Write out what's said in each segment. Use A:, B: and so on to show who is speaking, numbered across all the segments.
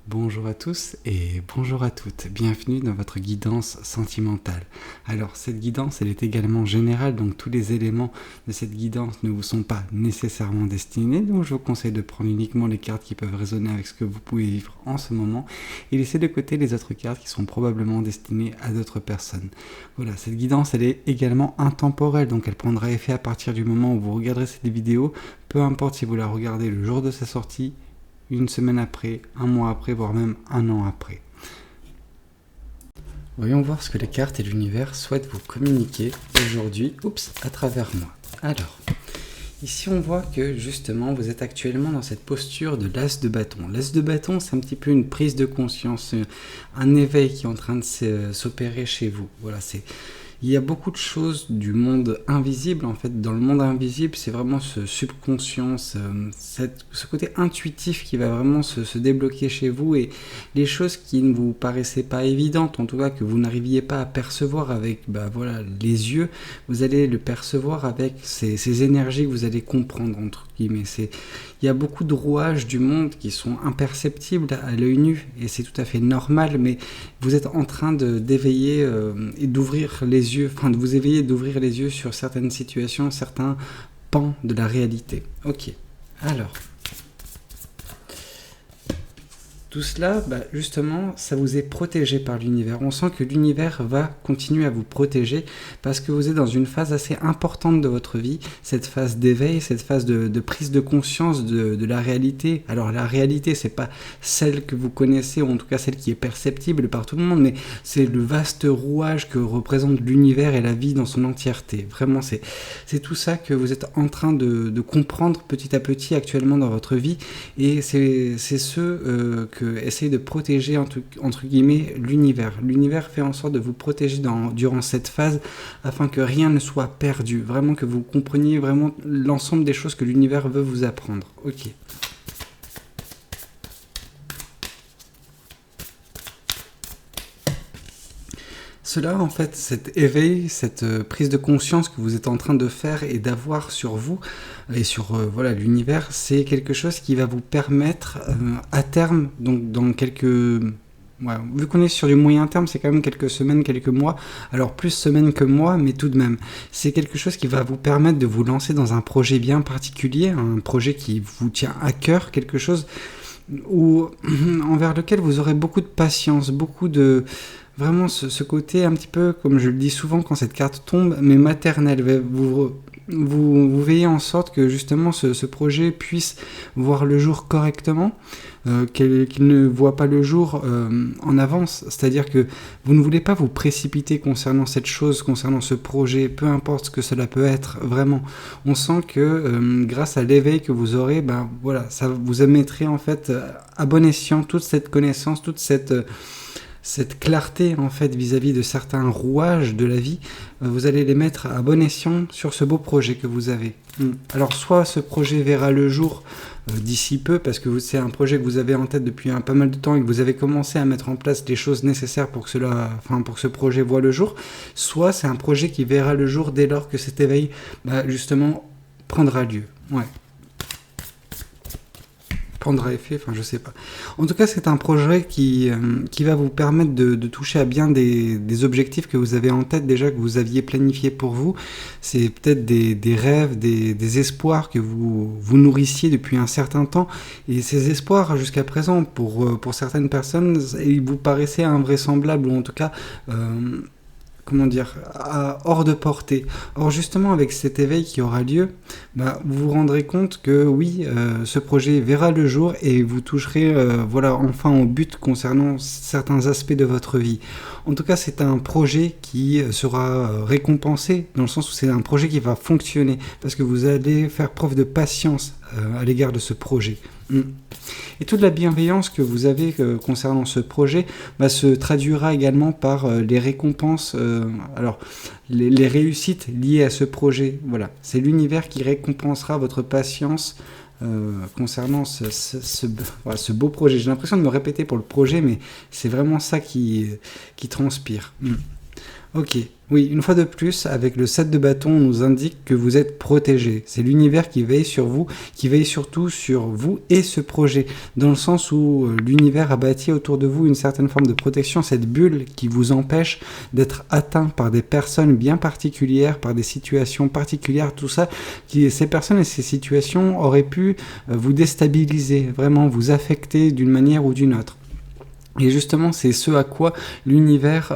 A: Bonjour à tous et bonjour à toutes, bienvenue dans votre guidance sentimentale. Alors cette guidance elle est également générale, donc tous les éléments de cette guidance ne vous sont pas nécessairement destinés, donc je vous conseille de prendre uniquement les cartes qui peuvent résonner avec ce que vous pouvez vivre en ce moment et laisser de côté les autres cartes qui sont probablement destinées à d'autres personnes. Voilà, cette guidance elle est également intemporelle, donc elle prendra effet à partir du moment où vous regarderez cette vidéo, peu importe si vous la regardez le jour de sa sortie, une semaine après, un mois après, voire même un an après. Voyons voir ce que les cartes et l'univers souhaitent vous communiquer aujourd'hui, à travers moi. Alors, ici on voit que justement vous êtes actuellement dans cette posture de l'as de bâton. L'as de bâton, c'est un petit peu une prise de conscience, un éveil qui est en train de s'opérer chez vous. Voilà, il y a beaucoup de choses du monde invisible, en fait. Dans le monde invisible, c'est vraiment ce subconscient, ce côté intuitif qui va vraiment se débloquer chez vous, et les choses qui ne vous paraissaient pas évidentes, en tout cas que vous n'arriviez pas à percevoir avec les yeux, vous allez le percevoir avec ces énergies que vous allez comprendre, entre guillemets. Il y a beaucoup de rouages du monde qui sont imperceptibles à l'œil nu, et c'est tout à fait normal, mais vous êtes en train d'éveiller et d'ouvrir les yeux, de vous éveiller et d'ouvrir les yeux sur certaines situations, certains pans de la réalité. Ok, alors, tout cela, justement, ça vous est protégé par l'univers. On sent que l'univers va continuer à vous protéger parce que vous êtes dans une phase assez importante de votre vie, cette phase d'éveil, cette phase de prise de conscience de la réalité. Alors la réalité, c'est pas celle que vous connaissez, ou en tout cas celle qui est perceptible par tout le monde, mais c'est le vaste rouage que représente l'univers et la vie dans son entièreté. Vraiment, c'est tout ça que vous êtes en train de comprendre petit à petit actuellement dans votre vie, et c'est ce que essaye de protéger entre guillemets l'univers. L'univers fait en sorte de vous protéger durant cette phase afin que rien ne soit perdu, vraiment que vous compreniez vraiment l'ensemble des choses que l'univers veut vous apprendre. Ok. Cela, en fait, cet éveil, cette prise de conscience que vous êtes en train de faire et d'avoir sur vous et sur l'univers, c'est quelque chose qui va vous permettre à terme, donc dans quelques... vu qu'on est sur du moyen terme, c'est quand même quelques semaines, quelques mois, alors plus semaines que mois, mais tout de même, c'est quelque chose qui va vous permettre de vous lancer dans un projet bien particulier, un projet qui vous tient à cœur, quelque chose envers lequel vous aurez beaucoup de patience, beaucoup de... Vraiment ce côté un petit peu, comme je le dis souvent quand cette carte tombe, mais maternel. Vous veillez en sorte que justement ce projet puisse voir le jour correctement, qu'il ne voit pas le jour en avance. C'est-à-dire que vous ne voulez pas vous précipiter concernant cette chose, concernant ce projet, peu importe ce que cela peut être, vraiment. On sent que grâce à l'éveil que vous aurez, ça vous mettrez en fait à bon escient toute cette connaissance, toute cette clarté en fait vis-à-vis de certains rouages de la vie, vous allez les mettre à bon escient sur ce beau projet que vous avez. Alors soit ce projet verra le jour d'ici peu, parce que c'est un projet que vous avez en tête depuis pas mal de temps et que vous avez commencé à mettre en place les choses nécessaires pour que ce projet voit le jour, soit c'est un projet qui verra le jour dès lors que cet éveil justement prendra lieu. Prendra effet, je sais pas. En tout cas, c'est un projet qui va vous permettre de toucher à bien des objectifs que vous avez en tête déjà, que vous aviez planifié pour vous. C'est peut-être des rêves, des espoirs que vous nourrissiez depuis un certain temps. Et ces espoirs, jusqu'à présent, pour certaines personnes, ils vous paraissaient invraisemblables, ou en tout cas... hors de portée. Or justement, avec cet éveil qui aura lieu, vous vous rendrez compte que oui, ce projet verra le jour et vous toucherez enfin au but concernant certains aspects de votre vie. En tout cas, c'est un projet qui sera récompensé, dans le sens où c'est un projet qui va fonctionner, parce que vous allez faire preuve de patience à l'égard de ce projet. Et toute la bienveillance que vous avez concernant ce projet se traduira également par les récompenses, les réussites liées à ce projet. Voilà, c'est l'univers qui récompensera votre patience concernant ce beau projet. J'ai l'impression de me répéter pour le projet, mais c'est vraiment ça qui transpire. Ok, oui, une fois de plus, avec le 7 de bâton, on nous indique que vous êtes protégé. C'est l'univers qui veille sur vous, qui veille surtout sur vous et ce projet, dans le sens où l'univers a bâti autour de vous une certaine forme de protection, cette bulle qui vous empêche d'être atteint par des personnes bien particulières, par des situations particulières, tout ça, ces personnes et ces situations auraient pu vous déstabiliser, vraiment vous affecter d'une manière ou d'une autre. Et justement, c'est ce à quoi l'univers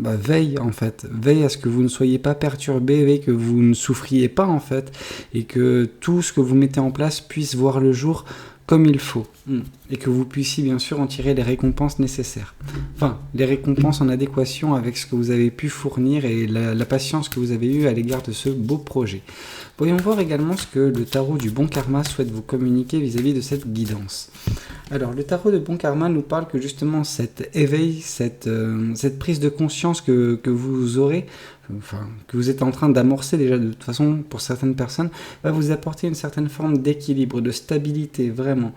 A: veille en fait, veille à ce que vous ne soyez pas perturbé, veille que vous ne souffriez pas en fait, et que tout ce que vous mettez en place puisse voir le jour comme il faut, et que vous puissiez bien sûr en tirer les récompenses nécessaires. Enfin, les récompenses en adéquation avec ce que vous avez pu fournir et la patience que vous avez eue à l'égard de ce beau projet. Voyons voir également ce que le tarot du bon karma souhaite vous communiquer vis-à-vis de cette guidance. Alors, le tarot de bon karma nous parle que justement cet éveil, cette prise de conscience que vous aurez, que vous êtes en train d'amorcer déjà de toute façon pour certaines personnes, va vous apporter une certaine forme d'équilibre, de stabilité, vraiment.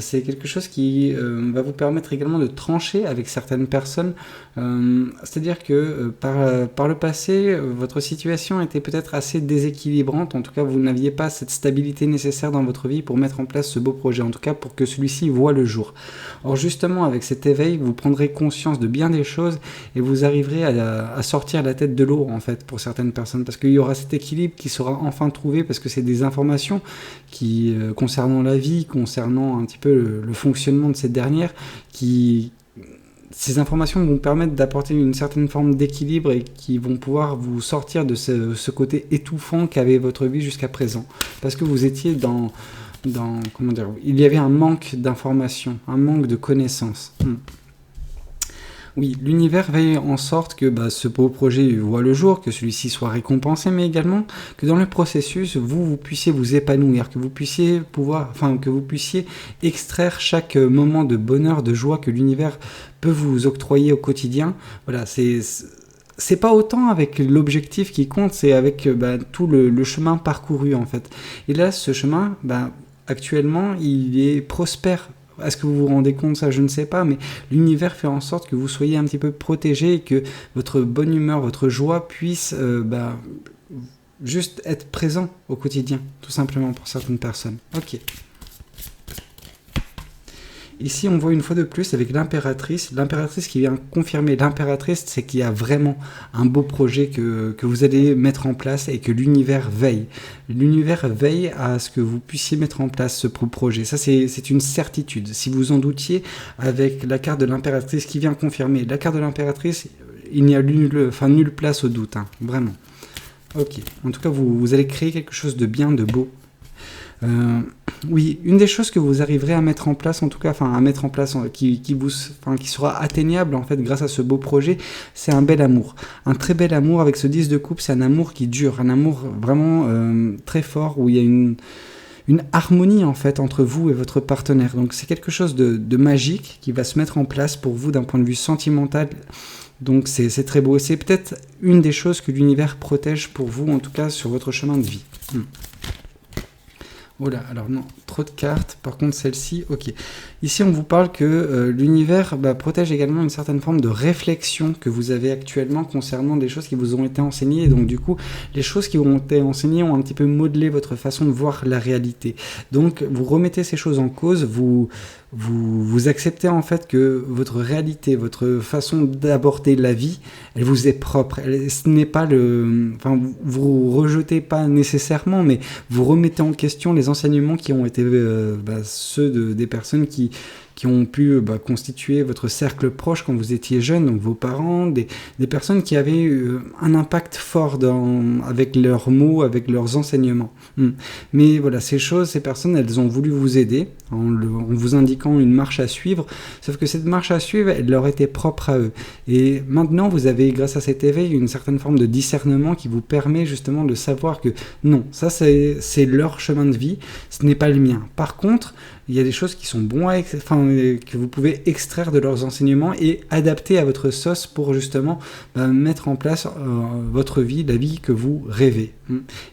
A: C'est quelque chose qui va vous permettre également de trancher avec certaines personnes. C'est-à-dire que par le passé, votre situation était peut-être assez déséquilibrante. En tout cas, vous n'aviez pas cette stabilité nécessaire dans votre vie pour mettre en place ce beau projet. En tout cas, pour que celui-ci voit le jour. Or, justement, avec cet éveil, vous prendrez conscience de bien des choses et vous arriverez à sortir la tête de l'eau, en fait, pour certaines personnes. Parce qu'il y aura cet équilibre qui sera enfin trouvé, parce que c'est des informations qui, concernant la vie, concernant un petit peu le fonctionnement de cette dernière, ces informations vont permettre d'apporter une certaine forme d'équilibre et qui vont pouvoir vous sortir de ce côté étouffant qu'avait votre vie jusqu'à présent. Parce que vous étiez comment dire, il y avait un manque d'informations, un manque de connaissances. Oui, l'univers veille en sorte que ce beau projet voit le jour, que celui-ci soit récompensé, mais également que dans le processus, vous puissiez vous épanouir, que vous puissiez extraire chaque moment de bonheur, de joie que l'univers peut vous octroyer au quotidien. Voilà, c'est pas autant avec l'objectif qui compte, c'est avec tout le chemin parcouru en fait. Et là, ce chemin, actuellement, il est prospère. Est-ce que vous vous rendez compte de ça? Je ne sais pas, mais l'univers fait en sorte que vous soyez un petit peu protégé et que votre bonne humeur, votre joie puisse juste être présent au quotidien, tout simplement pour certaines personnes. Ok. Ici, on voit une fois de plus avec l'impératrice qui vient confirmer. L'impératrice, c'est qu'il y a vraiment un beau projet que vous allez mettre en place et que l'univers veille. L'univers veille à ce que vous puissiez mettre en place ce projet. Ça, c'est une certitude. Si vous en doutiez, avec la carte de l'impératrice qui vient confirmer. La carte de l'impératrice, il n'y a nulle place au doute, hein, vraiment. Ok. En tout cas, vous allez créer quelque chose de bien, de beau. Oui, une des choses que vous arriverez à mettre en place, qui sera atteignable en fait grâce à ce beau projet, c'est un bel amour. Un très bel amour avec ce 10 de coupe, c'est un amour qui dure, un amour vraiment très fort où il y a une harmonie en fait entre vous et votre partenaire. Donc c'est quelque chose de magique qui va se mettre en place pour vous d'un point de vue sentimental. Donc c'est très beau et c'est peut-être une des choses que l'univers protège pour vous, en tout cas sur votre chemin de vie. Oh là, alors non, trop de cartes, par contre celle-ci, ok. Ici on vous parle que l'univers protège également une certaine forme de réflexion que vous avez actuellement concernant des choses qui vous ont été enseignées, et donc du coup, les choses qui vous ont été enseignées ont un petit peu modelé votre façon de voir la réalité. Donc vous remettez ces choses en cause, vous acceptez en fait que votre réalité, votre façon d'aborder la vie, elle vous est propre. Ce n'est pas vous rejetez pas nécessairement, mais vous remettez en question les enseignements qui ont été ceux des personnes qui ont pu constituer votre cercle proche quand vous étiez jeune, donc vos parents, des personnes qui avaient un impact fort avec leurs mots, avec leurs enseignements. Mais voilà, ces personnes, elles ont voulu vous aider en vous indiquant une marche à suivre, sauf que cette marche à suivre, elle leur était propre à eux. Et maintenant, vous avez, grâce à cet éveil, une certaine forme de discernement qui vous permet justement de savoir que non, ça c'est leur chemin de vie, ce n'est pas le mien. Par contre, il y a des choses qui sont que vous pouvez extraire de leurs enseignements et adapter à votre sauce pour justement mettre en place votre vie, la vie que vous rêvez.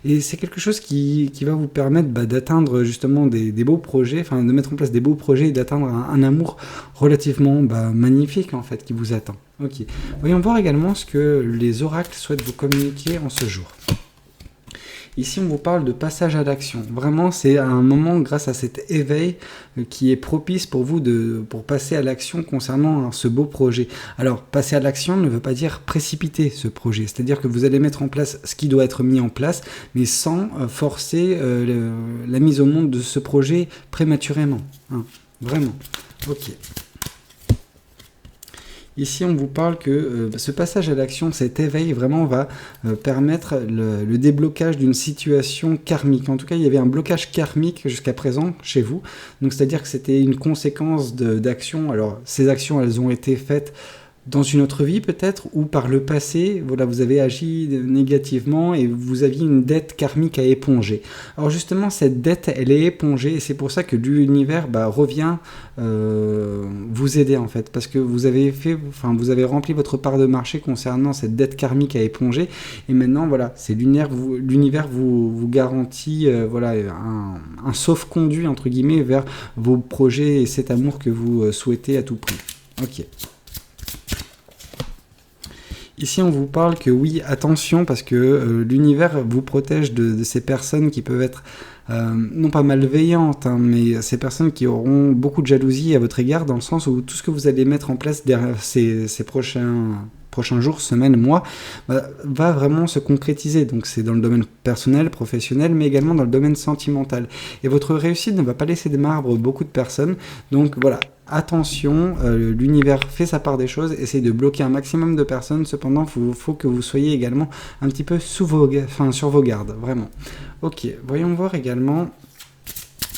A: Et c'est quelque chose qui va vous permettre d'atteindre justement des beaux projets, de mettre en place des beaux projets et d'atteindre un amour relativement magnifique en fait qui vous attend. Ok. Voyons voir également ce que les oracles souhaitent vous communiquer en ce jour. Ici, on vous parle de passage à l'action. Vraiment, c'est un moment, grâce à cet éveil, qui est propice pour vous pour passer à l'action concernant ce beau projet. Alors, passer à l'action ne veut pas dire précipiter ce projet. C'est-à-dire que vous allez mettre en place ce qui doit être mis en place, mais sans forcer la mise au monde de ce projet prématurément. Hein. Vraiment. Ok. Ici, on vous parle que ce passage à l'action, cet éveil, vraiment va permettre le déblocage d'une situation karmique. En tout cas, il y avait un blocage karmique jusqu'à présent chez vous. Donc, c'est-à-dire que c'était une conséquence d'actions. Alors, ces actions, elles ont été faites dans une autre vie peut-être, ou par le passé, voilà, vous avez agi négativement et vous aviez une dette karmique à éponger. Alors justement, cette dette, elle est épongée et c'est pour ça que l'univers revient vous aider en fait, parce que vous avez rempli votre part de marché concernant cette dette karmique à éponger et maintenant voilà, c'est l'univers vous garantit voilà, un sauf-conduit entre guillemets vers vos projets et cet amour que vous souhaitez à tout prix. Ok. Ici, on vous parle que oui, attention, parce que l'univers vous protège de ces personnes qui peuvent être, non pas malveillantes, hein, mais ces personnes qui auront beaucoup de jalousie à votre égard, dans le sens où tout ce que vous allez mettre en place derrière ces prochains jours, semaines, mois, va vraiment se concrétiser. Donc c'est dans le domaine personnel, professionnel, mais également dans le domaine sentimental. Et votre réussite ne va pas laisser de marbre beaucoup de personnes. Donc voilà, attention, l'univers fait sa part des choses, essayez de bloquer un maximum de personnes, cependant il faut que vous soyez également un petit peu sur vos gardes, vraiment. Ok, voyons voir également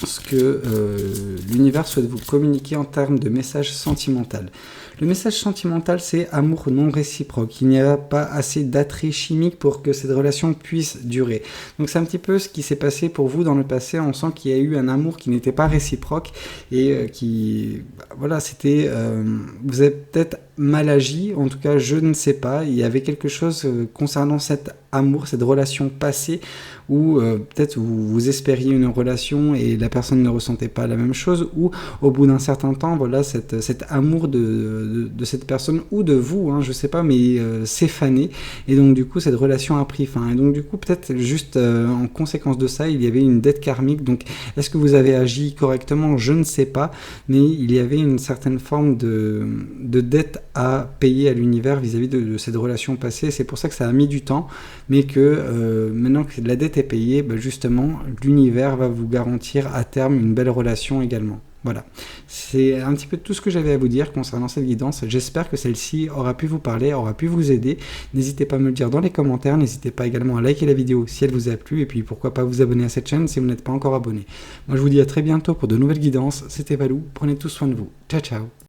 A: ce que l'univers souhaite vous communiquer en termes de message sentimental. Le message sentimental, c'est amour non réciproque. Il n'y a pas assez d'attrait chimique pour que cette relation puisse durer. Donc c'est un petit peu ce qui s'est passé pour vous dans le passé. On sent qu'il y a eu un amour qui n'était pas réciproque et voilà, c'était, vous avez peut-être mal agi, en tout cas je ne sais pas, il y avait quelque chose concernant cet amour, cette relation passée où peut-être vous espériez une relation et la personne ne ressentait pas la même chose, ou au bout d'un certain temps, voilà, cet amour de cette personne ou de vous, hein, je sais pas, mais s'est fané et donc du coup cette relation a pris fin et donc du coup peut-être juste en conséquence de ça il y avait une dette karmique. Donc est-ce que vous avez agi correctement? Je ne sais pas, mais il y avait une certaine forme de dette à payer à l'univers vis-à-vis de cette relation passée. C'est pour ça que ça a mis du temps, mais que maintenant que la dette est payée, justement l'univers va vous garantir à terme une belle relation également. Voilà, c'est un petit peu tout ce que j'avais à vous dire concernant cette guidance. J'espère que celle-ci aura pu vous parler, aura pu vous aider. N'hésitez pas à me le dire dans les commentaires, n'hésitez pas également à liker la vidéo si elle vous a plu, et puis pourquoi pas vous abonner à cette chaîne si vous n'êtes pas encore abonné. Moi je vous dis à très bientôt pour de nouvelles guidances, c'était Valou, prenez tous soin de vous, ciao ciao.